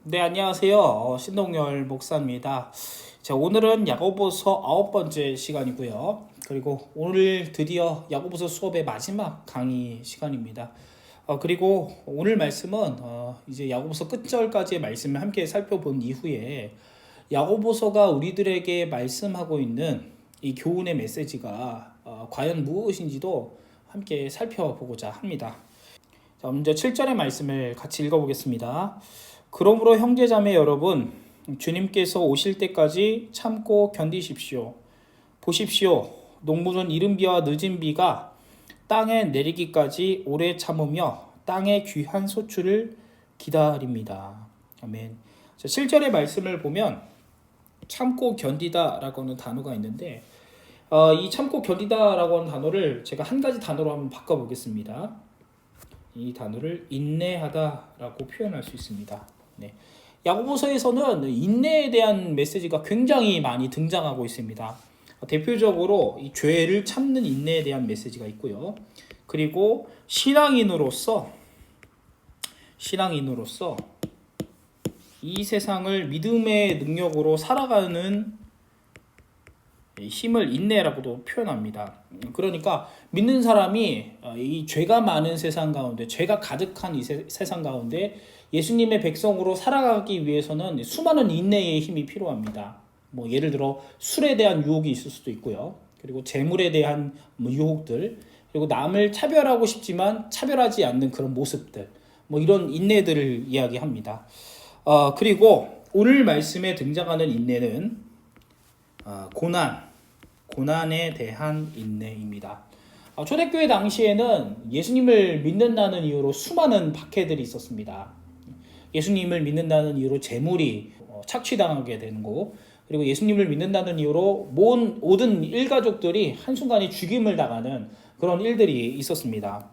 네, 안녕하세요. 신동열 목사입니다. 자, 오늘은 야고보서 9번째 시간이고요. 그리고 오늘 드디어 야고보서 수업의 마지막 강의 시간입니다. 그리고 오늘 말씀은 이제 야고보서 끝절까지의 말씀을 함께 살펴본 이후에 야고보서가 우리들에게 말씀하고 있는 이 교훈의 메시지가 과연 무엇인지도 함께 살펴보고자 합니다. 자, 먼저 7절의 말씀을 같이 읽어보겠습니다. 그러므로 형제자매 여러분, 주님께서 오실 때까지 참고 견디십시오. 보십시오. 농부는 이른 비와 늦은 비가 땅에 내리기까지 오래 참으며 땅의 귀한 소출을 기다립니다. 아멘. 자, 7절의 말씀을 보면 참고 견디다라고 하는 단어가 있는데 이 참고 견디다라고 하는 단어를 제가 한 가지 단어로 한번 바꿔보겠습니다. 이 단어를 인내하다라고 표현할 수 있습니다. 네. 야고보서에서는 인내에 대한 메시지가 굉장히 많이 등장하고 있습니다. 대표적으로 이 죄를 참는 인내에 대한 메시지가 있고요. 그리고 신앙인으로서 이 세상을 믿음의 능력으로 살아가는 힘을 인내라고도 표현합니다. 그러니까 믿는 사람이 이 죄가 많은 세상 가운데, 죄가 가득한 이 세상 가운데 예수님의 백성으로 살아가기 위해서는 수많은 인내의 힘이 필요합니다. 뭐 예를 들어 술에 대한 유혹이 있을 수도 있고요. 그리고 재물에 대한 유혹들, 그리고 남을 차별하고 싶지만 차별하지 않는 그런 모습들, 뭐 이런 인내들을 이야기합니다. 그리고 오늘 말씀에 등장하는 인내는 고난에 대한 인내입니다. 초대교회 당시에는 예수님을 믿는다는 이유로 수많은 박해들이 있었습니다. 예수님을 믿는다는 이유로 재물이 착취당하게 되는 거, 그리고 예수님을 믿는다는 이유로 모든 일가족들이 한순간에 죽임을 당하는 그런 일들이 있었습니다.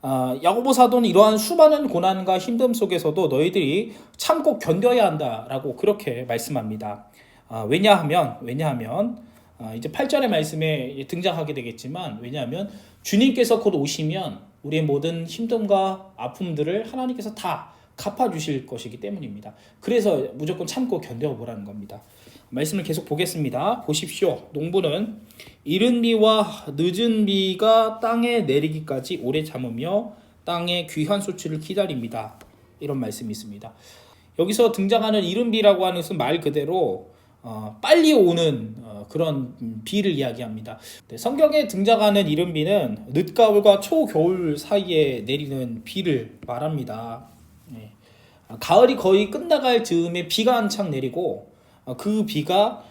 야고보 사도는 이러한 수많은 고난과 힘듦 속에서도 너희들이 참고 견뎌야 한다라고 그렇게 말씀합니다. 왜냐하면 이제 8절의 말씀에 등장하게 되겠지만, 왜냐하면 주님께서 곧 오시면 우리의 모든 힘듦과 아픔들을 하나님께서 다 갚아주실 것이기 때문입니다. 그래서 무조건 참고 견뎌보라는 겁니다. 말씀을 계속 보겠습니다. 보십시오. 농부는 이른 비와 늦은 비가 땅에 내리기까지 오래 참으며 땅의 귀한 소출을 기다립니다. 이런 말씀이 있습니다. 여기서 등장하는 이른 비라고 하는 것은 말 그대로 빨리 오는 그런 비를 이야기합니다. 성경에 등장하는 이른 비는 늦가을과 초겨울 사이에 내리는 비를 말합니다. 가을이 거의 끝나갈 즈음에 비가 한창 내리고 그 비가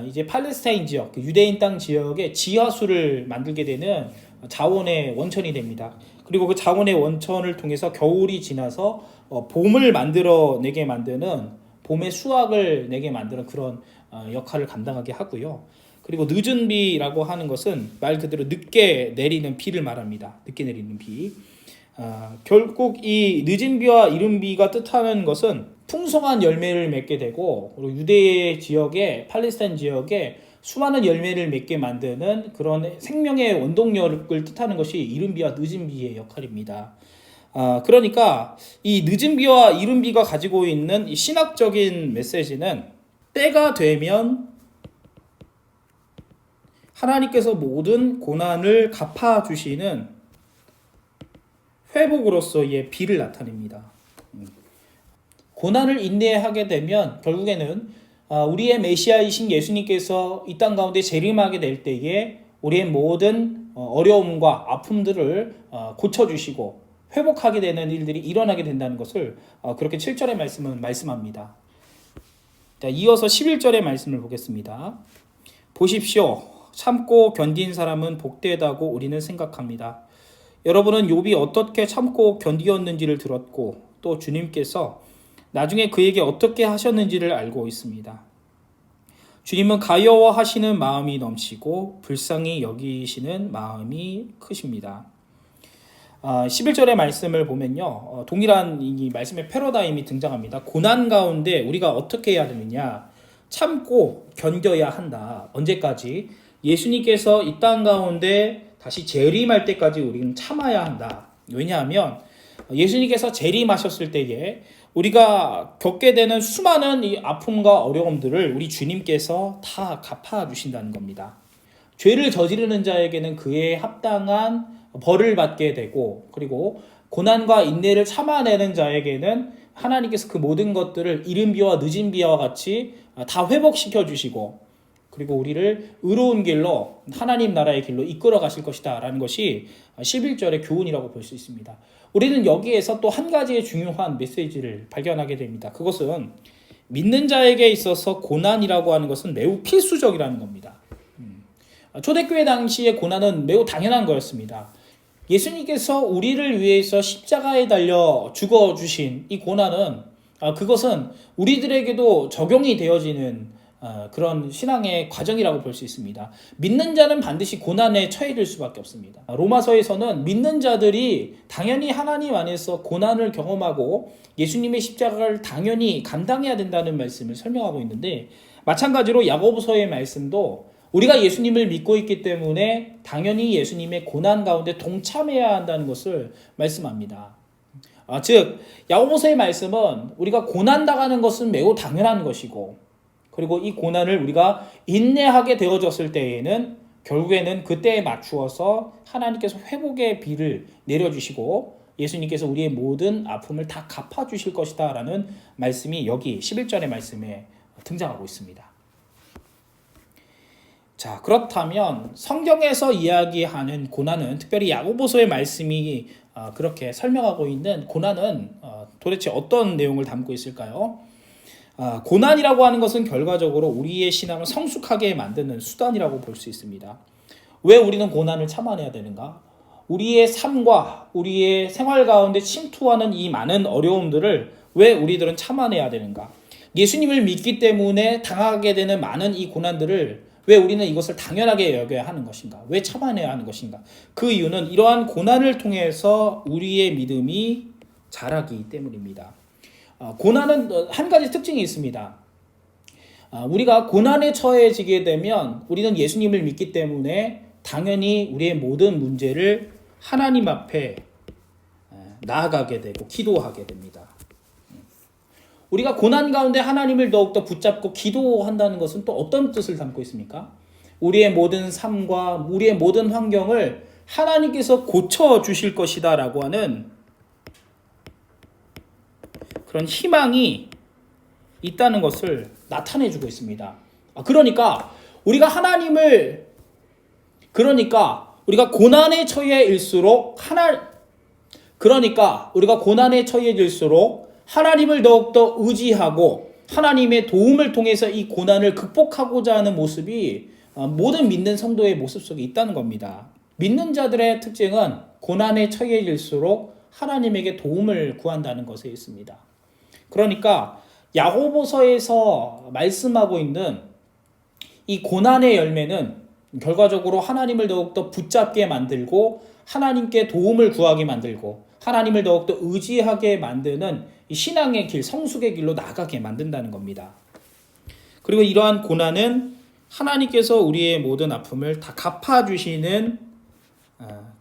이제 팔레스타인 지역, 유대인 땅 지역에 지하수를 만들게 되는 자원의 원천이 됩니다. 그리고 그 자원의 원천을 통해서 겨울이 지나서 봄을 만들어내게 만드는, 봄의 수확을 내게 만드는 그런 역할을 감당하게 하고요. 그리고 늦은 비라고 하는 것은 말 그대로 늦게 내리는 비를 말합니다. 늦게 내리는 비. 결국 이 늦은 비와 이른 비가 뜻하는 것은 풍성한 열매를 맺게 되고, 그리고 유대 지역에, 팔레스타인 지역에 수많은 열매를 맺게 만드는 그런 생명의 원동력을 뜻하는 것이 이른 비와 늦은 비의 역할입니다. 그러니까 이 늦은 비와 이른 비가 가지고 있는 이 신학적인 메시지는, 때가 되면 하나님께서 모든 고난을 갚아주시는 회복으로서의 비를 나타냅니다. 고난을 인내하게 되면 결국에는 우리의 메시아이신 예수님께서 이 땅 가운데 재림하게 될 때에 우리의 모든 어려움과 아픔들을 고쳐주시고 회복하게 되는 일들이 일어나게 된다는 것을 그렇게 7절의 말씀은 말씀합니다. 자, 이어서 11절의 말씀을 보겠습니다. 보십시오. 참고 견딘 사람은 복되다고 우리는 생각합니다. 여러분은 욥이 어떻게 참고 견디었는지를 들었고, 또 주님께서 나중에 그에게 어떻게 하셨는지를 알고 있습니다. 주님은 가여워하시는 마음이 넘치고 불쌍히 여기시는 마음이 크십니다. 11절의 말씀을 보면요, 동일한 이 말씀의 패러다임이 등장합니다. 고난 가운데 우리가 어떻게 해야 되느냐? 참고 견뎌야 한다. 언제까지? 예수님께서 이 땅 가운데 다시 재림할 때까지 우리는 참아야 한다. 왜냐하면 예수님께서 재림하셨을 때에 우리가 겪게 되는 수많은 이 아픔과 어려움들을 우리 주님께서 다 갚아주신다는 겁니다. 죄를 저지르는 자에게는 그에 합당한 벌을 받게 되고, 그리고 고난과 인내를 참아내는 자에게는 하나님께서 그 모든 것들을 이른 비와 늦은 비와 같이 다 회복시켜 주시고, 그리고 우리를 의로운 길로, 하나님 나라의 길로 이끌어 가실 것이다 라는 것이 11절의 교훈이라고 볼 수 있습니다. 우리는 여기에서 또 한 가지의 중요한 메시지를 발견하게 됩니다. 그것은 믿는 자에게 있어서 고난이라고 하는 것은 매우 필수적이라는 겁니다. 초대교회 당시의 고난은 매우 당연한 거였습니다. 예수님께서 우리를 위해서 십자가에 달려 죽어주신 이 고난은, 그것은 우리들에게도 적용이 되어지는 그런 신앙의 과정이라고 볼 수 있습니다. 믿는 자는 반드시 고난에 처해질 수밖에 없습니다. 로마서에서는 믿는 자들이 당연히 하나님 안에서 고난을 경험하고 예수님의 십자가를 당연히 감당해야 된다는 말씀을 설명하고 있는데, 마찬가지로 야고보서의 말씀도 우리가 예수님을 믿고 있기 때문에 당연히 예수님의 고난 가운데 동참해야 한다는 것을 말씀합니다. 즉 야고보서의 말씀은 우리가 고난 당하는 것은 매우 당연한 것이고, 그리고 이 고난을 우리가 인내하게 되어졌을 때에는 결국에는 그때에 맞추어서 하나님께서 회복의 비를 내려주시고 예수님께서 우리의 모든 아픔을 다 갚아주실 것이다 라는 말씀이 여기 11절의 말씀에 등장하고 있습니다. 자, 그렇다면 성경에서 이야기하는 고난은, 특별히 야고보서의 말씀이 그렇게 설명하고 있는 고난은 도대체 어떤 내용을 담고 있을까요? 고난이라고 하는 것은 결과적으로 우리의 신앙을 성숙하게 만드는 수단이라고 볼 수 있습니다. 왜 우리는 고난을 참아내야 되는가? 우리의 삶과 우리의 생활 가운데 침투하는 이 많은 어려움들을 왜 우리들은 참아내야 되는가? 예수님을 믿기 때문에 당하게 되는 많은 이 고난들을 왜 우리는 이것을 당연하게 여겨야 하는 것인가? 왜 참아내야 하는 것인가? 그 이유는 이러한 고난을 통해서 우리의 믿음이 자라기 때문입니다. 고난은 한 가지 특징이 있습니다. 우리가 고난에 처해지게 되면 우리는 예수님을 믿기 때문에 당연히 우리의 모든 문제를 하나님 앞에 나아가게 되고 기도하게 됩니다. 우리가 고난 가운데 하나님을 더욱더 붙잡고 기도한다는 것은 또 어떤 뜻을 담고 있습니까? 우리의 모든 삶과 우리의 모든 환경을 하나님께서 고쳐주실 것이다 라고 하는 그런 희망이 있다는 것을 나타내주고 있습니다. 그러니까 우리가 우리가 고난에 처해질수록 하나님을 더욱더 의지하고 하나님의 도움을 통해서 이 고난을 극복하고자 하는 모습이 모든 믿는 성도의 모습 속에 있다는 겁니다. 믿는 자들의 특징은 고난에 처해질수록 하나님에게 도움을 구한다는 것에 있습니다. 그러니까 야고보서에서 말씀하고 있는 이 고난의 열매는 결과적으로 하나님을 더욱더 붙잡게 만들고 하나님께 도움을 구하게 만들고 하나님을 더욱더 의지하게 만드는 이 신앙의 길, 성숙의 길로 나가게 만든다는 겁니다. 그리고 이러한 고난은 하나님께서 우리의 모든 아픔을 다 갚아주시는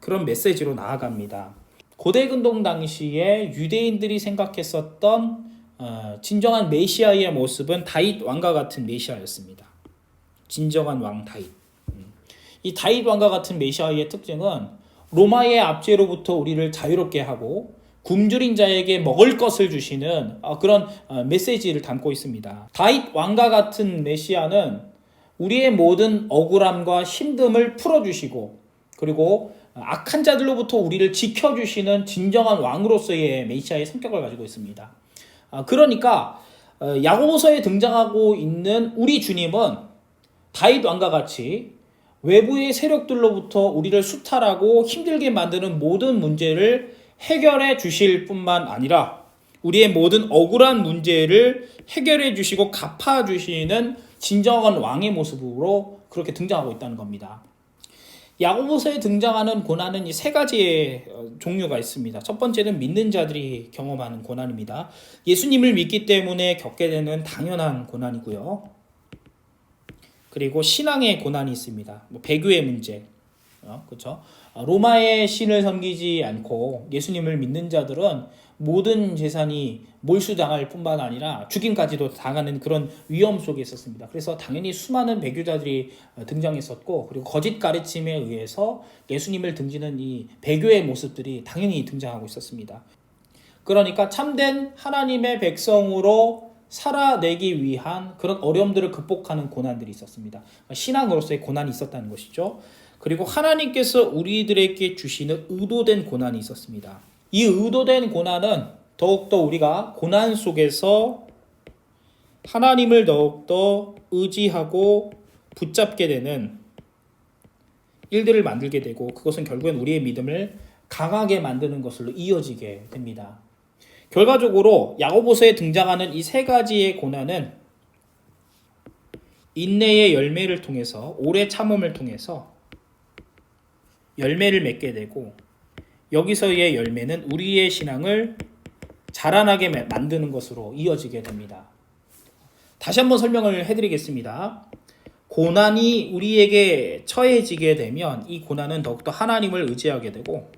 그런 메시지로 나아갑니다. 고대 근동 당시에 유대인들이 생각했었던 진정한 메시아의 모습은 다윗 왕과 같은 메시아였습니다. 진정한 왕 다윗. 이 다윗 왕과 같은 메시아의 특징은 로마의 압제로부터 우리를 자유롭게 하고 굶주린 자에게 먹을 것을 주시는 그런 메시지를 담고 있습니다. 다윗 왕과 같은 메시아는 우리의 모든 억울함과 힘듦을 풀어주시고 그리고 악한 자들로부터 우리를 지켜주시는 진정한 왕으로서의 메시아의 성격을 가지고 있습니다. 그러니까 야고보서에 등장하고 있는 우리 주님은 다윗 왕과 같이 외부의 세력들로부터 우리를 수탈하고 힘들게 만드는 모든 문제를 해결해 주실 뿐만 아니라 우리의 모든 억울한 문제를 해결해 주시고 갚아 주시는 진정한 왕의 모습으로 그렇게 등장하고 있다는 겁니다. 야고보서에 등장하는 고난은 이 세 가지의 종류가 있습니다. 첫 번째는 믿는 자들이 경험하는 고난입니다. 예수님을 믿기 때문에 겪게 되는 당연한 고난이고요. 그리고 신앙의 고난이 있습니다. 배교의 문제, 그렇죠? 로마의 신을 섬기지 않고 예수님을 믿는 자들은 모든 재산이 몰수당할 뿐만 아니라 죽임까지도 당하는 그런 위험 속에 있었습니다. 그래서 당연히 수많은 배교자들이 등장했었고, 그리고 거짓 가르침에 의해서 예수님을 등지는 이 배교의 모습들이 당연히 등장하고 있었습니다. 그러니까 참된 하나님의 백성으로 살아내기 위한 그런 어려움들을 극복하는 고난들이 있었습니다. 신앙으로서의 고난이 있었다는 것이죠. 그리고 하나님께서 우리들에게 주시는 의도된 고난이 있었습니다. 이 의도된 고난은 더욱더 우리가 고난 속에서 하나님을 더욱더 의지하고 붙잡게 되는 일들을 만들게 되고, 그것은 결국엔 우리의 믿음을 강하게 만드는 것으로 이어지게 됩니다. 결과적으로 야고보서에 등장하는 이 세 가지의 고난은 인내의 열매를 통해서, 오래 참음을 통해서 열매를 맺게 되고, 여기서의 열매는 우리의 신앙을 자라나게 만드는 것으로 이어지게 됩니다. 다시 한번 설명을 해드리겠습니다. 고난이 우리에게 처해지게 되면 이 고난은 더욱더 하나님을 의지하게 되고,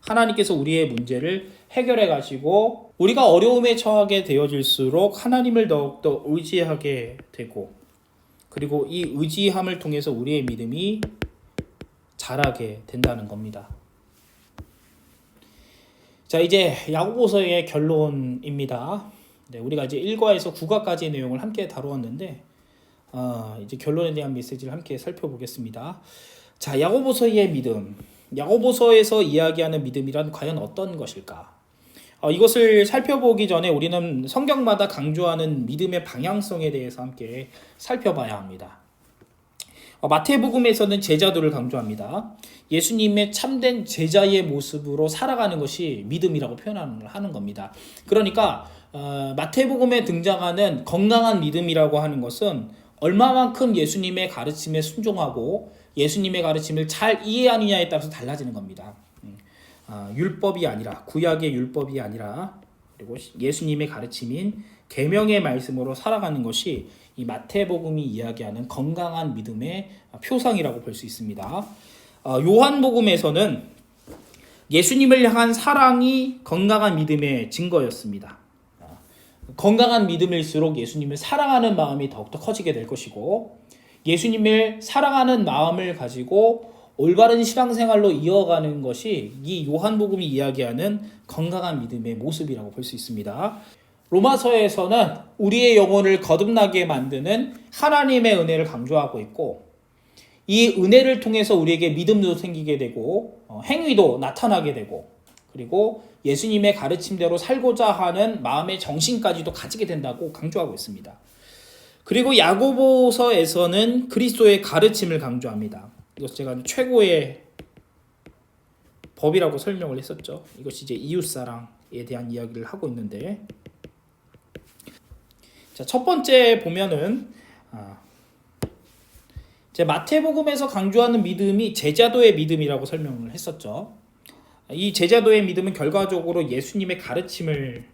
하나님께서 우리의 문제를 해결해 가지고 우리가 어려움에 처하게 되어질수록 하나님을 더욱더 의지하게 되고, 그리고 이 의지함을 통해서 우리의 믿음이 자라게 된다는 겁니다. 자, 이제 야고보서의 결론입니다. 네, 우리가 이제 1과에서 9과까지의 내용을 함께 다루었는데, 이제 결론에 대한 메시지를 함께 살펴보겠습니다. 자, 야고보서의 믿음. 야고보서에서 이야기하는 믿음이란 과연 어떤 것일까? 이것을 살펴보기 전에 우리는 성경마다 강조하는 믿음의 방향성에 대해서 함께 살펴봐야 합니다. 마태복음에서는 제자도를 강조합니다. 예수님의 참된 제자의 모습으로 살아가는 것이 믿음이라고 표현하는 겁니다. 그러니까 마태복음에 등장하는 건강한 믿음이라고 하는 것은 얼마만큼 예수님의 가르침에 순종하고 예수님의 가르침을 잘 이해하느냐에 따라서 달라지는 겁니다. 율법이 아니라, 구약의 율법이 아니라, 그리고 예수님의 가르침인 계명의 말씀으로 살아가는 것이 이 마태복음이 이야기하는 건강한 믿음의 표상이라고 볼 수 있습니다. 요한복음에서는 예수님을 향한 사랑이 건강한 믿음의 증거였습니다. 건강한 믿음일수록 예수님을 사랑하는 마음이 더욱더 커지게 될 것이고, 예수님을 사랑하는 마음을 가지고 올바른 신앙생활로 이어가는 것이 이 요한복음이 이야기하는 건강한 믿음의 모습이라고 볼 수 있습니다. 로마서에서는 우리의 영혼을 거듭나게 만드는 하나님의 은혜를 강조하고 있고, 이 은혜를 통해서 우리에게 믿음도 생기게 되고 행위도 나타나게 되고, 그리고 예수님의 가르침대로 살고자 하는 마음의 정신까지도 가지게 된다고 강조하고 있습니다. 그리고 야고보서에서는 그리스도의 가르침을 강조합니다. 이것 제가 최고의 법이라고 설명을 했었죠. 이것이 이제 이웃사랑에 대한 이야기를 하고 있는데, 자, 첫 번째 보면은 제 마태복음에서 강조하는 믿음이 제자도의 믿음이라고 설명을 했었죠. 이 제자도의 믿음은 결과적으로 예수님의 가르침을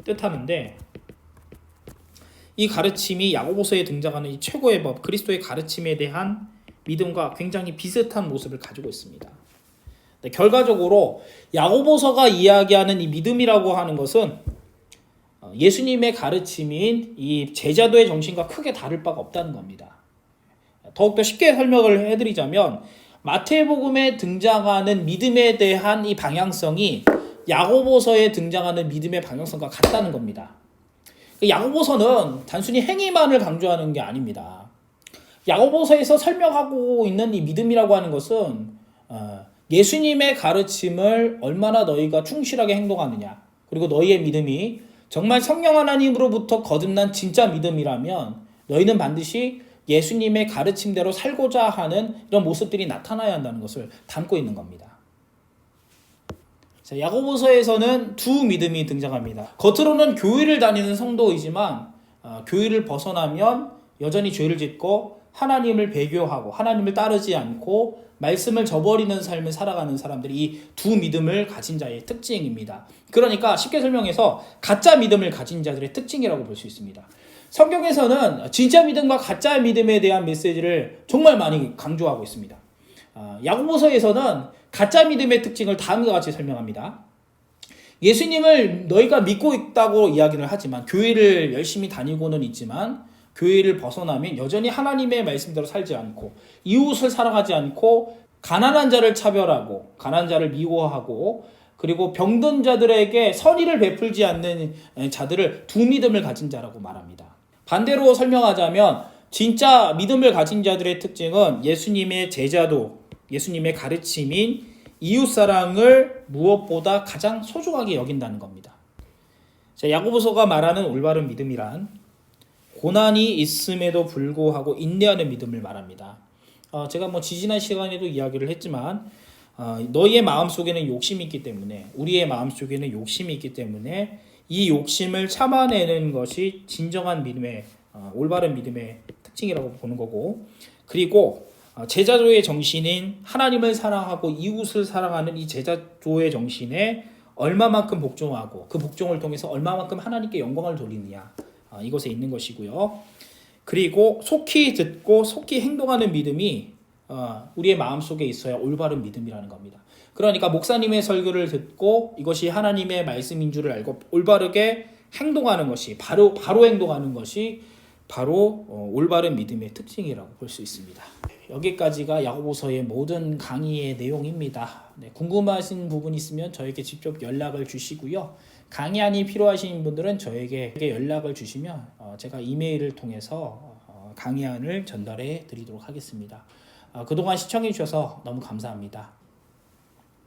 뜻하는데, 이 가르침이 야고보서에 등장하는 이 최고의 법, 그리스도의 가르침에 대한 믿음과 굉장히 비슷한 모습을 가지고 있습니다. 네, 결과적으로 야고보서가 이야기하는 이 믿음이라고 하는 것은 예수님의 가르침인 이 제자도의 정신과 크게 다를 바가 없다는 겁니다. 더욱더 쉽게 설명을 해드리자면, 마태복음에 등장하는 믿음에 대한 이 방향성이 야고보서에 등장하는 믿음의 방향성과 같다는 겁니다. 야고보서는 단순히 행위만을 강조하는 게 아닙니다. 야고보서에서 설명하고 있는 이 믿음이라고 하는 것은 예수님의 가르침을 얼마나 너희가 충실하게 행동하느냐, 그리고 너희의 믿음이 정말 성령 하나님으로부터 거듭난 진짜 믿음이라면 너희는 반드시 예수님의 가르침대로 살고자 하는 이런 모습들이 나타나야 한다는 것을 담고 있는 겁니다. 자, 야고보서에서는 두 믿음이 등장합니다. 겉으로는 교회를 다니는 성도이지만 교회를 벗어나면 여전히 죄를 짓고 하나님을 배교하고 하나님을 따르지 않고 말씀을 저버리는 삶을 살아가는 사람들이 이 두 믿음을 가진 자의 특징입니다. 그러니까 쉽게 설명해서 가짜 믿음을 가진 자들의 특징이라고 볼 수 있습니다. 성경에서는 진짜 믿음과 가짜 믿음에 대한 메시지를 정말 많이 강조하고 있습니다. 야고보서에서는 가짜 믿음의 특징을 다음과 같이 설명합니다. 예수님을 너희가 믿고 있다고 이야기를 하지만 교회를 열심히 다니고는 있지만 교회를 벗어나면 여전히 하나님의 말씀대로 살지 않고 이웃을 사랑하지 않고 가난한 자를 차별하고 가난한 자를 미워하고 그리고 병든 자들에게 선의를 베풀지 않는 자들을 두 믿음을 가진 자라고 말합니다. 반대로 설명하자면 진짜 믿음을 가진 자들의 특징은 예수님의 제자도 예수님의 가르침인 이웃사랑을 무엇보다 가장 소중하게 여긴다는 겁니다. 자, 야고보서가 말하는 올바른 믿음이란 고난이 있음에도 불구하고 인내하는 믿음을 말합니다. 제가 지지난 시간에도 이야기를 했지만 너희의 마음속에는 욕심이 있기 때문에 우리의 마음속에는 욕심이 있기 때문에 이 욕심을 참아내는 것이 진정한 믿음의 올바른 믿음의 특징이라고 보는 거고 그리고 제자조의 정신인 하나님을 사랑하고 이웃을 사랑하는 이 제자조의 정신에 얼마만큼 복종하고 그 복종을 통해서 얼마만큼 하나님께 영광을 돌리느냐 이것에 있는 것이고요. 그리고 속히 듣고 속히 행동하는 믿음이 우리의 마음속에 있어야 올바른 믿음이라는 겁니다. 그러니까 목사님의 설교를 듣고 이것이 하나님의 말씀인 줄을 알고 올바르게 행동하는 것이 바로 행동하는 것이 바로 올바른 믿음의 특징이라고 볼 수 있습니다. 여기까지가 야고보서의 모든 강의의 내용입니다. 궁금하신 부분 있으면 저에게 직접 연락을 주시고요. 강의안이 필요하신 분들은 저에게 연락을 주시면 제가 이메일을 통해서 강의안을 전달해 드리도록 하겠습니다. 그동안 시청해 주셔서 너무 감사합니다.